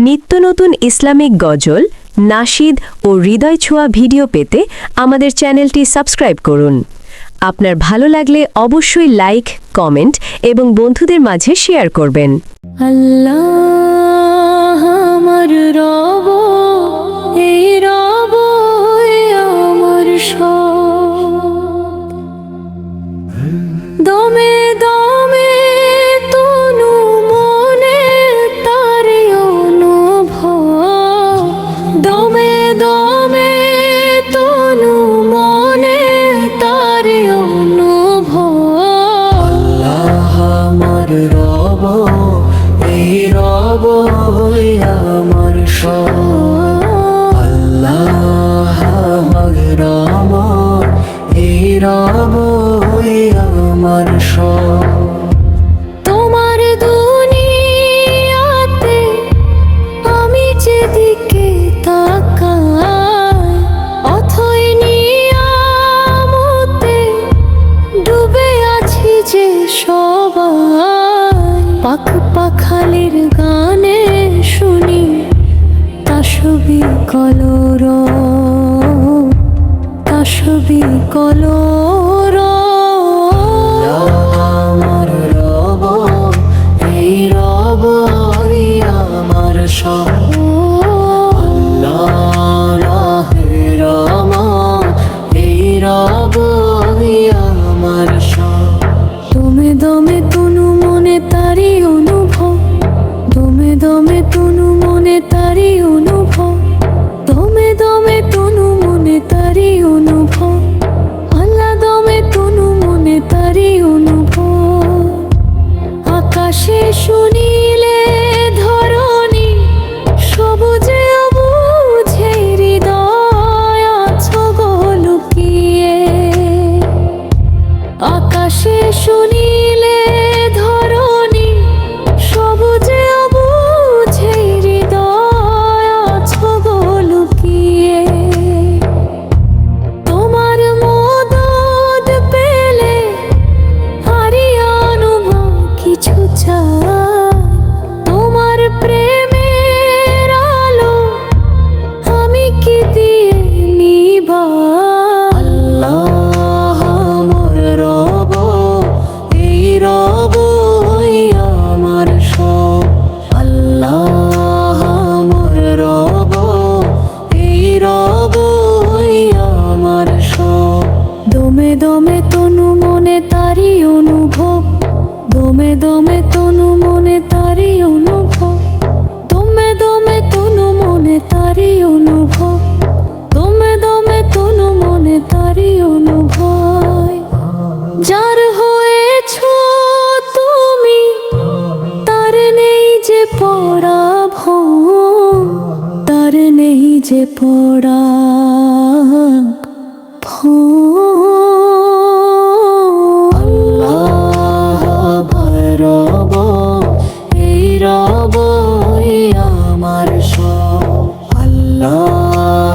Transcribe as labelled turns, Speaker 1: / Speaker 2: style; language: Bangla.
Speaker 1: নিত্য নতুন ইসলামিক গজল, নাশিদ ও হৃদয় ছোঁয়া ভিডিও পেতে আমাদের চ্যানেলটি সাবস্ক্রাইব করুন। আপনার ভালো লাগলে অবশ্যই লাইক, কমেন্ট এবং বন্ধুদের মাঝে শেয়ার করবেন।
Speaker 2: আল্লাহ আমার রব, এই রব আমার সব। দমে দমে তনু মনে তার অনুভব, দমে দমে তনু মনে তার অনুভব। আল্লাহ আমার রব, এই রব আমার সব। আল্লাহ আমার রব, এই রব আমার সব। তোমার দুনিয়াতে আমি যেদিকে তাকাই, অথই নিয়ামতে ডুবে আছি যে সবাই। পাখ পাখালির গানে শুনি তাসবি কলর, তাসবি কলর। আমার রব, এই রব আমার সব। আল্লাহ রহমান, এই রব আমার সব। দমে দমে তনু মনে তারি অনুভব, দমে দমে তনু মনে তারি অনুভব, দমে দমে তনু মনে তারি অনুভব। আল্লাহ দমে তনু মনে তারি অনুভব। আকাশে শুনিলে ধরণী সবুজে অবুঝে হৃদয় আছো গো লুকিয়ে। আকাশে শুনিলে ধরণী সবুজে অবুঝে হৃদয় আছো গো লুকিয়ে। তোমার মদদ পেলে হারিয়ানো কিছু চাই। তোমার প্রেমের আলো আমি কি দিয়ে নিবা। আল্লাহ আমার রব, এই রব আমার সব। আল্লাহ আমার রব, এই রব আমার সব। দমে দমে তনু মনে তারি অনুভব, দমে দমে তনু মনে তারি অনুভব, দমে দমে তনু মনে তারি অনুভব, দমে দমে তনু মনে তারি অনুভব। যার হয়েছো তুমি তার নেই যে পড়া ভয়, তার নেই যে পড়া ভয়। আল্লাহ রব, এই রব আমার সব। আল্লাহ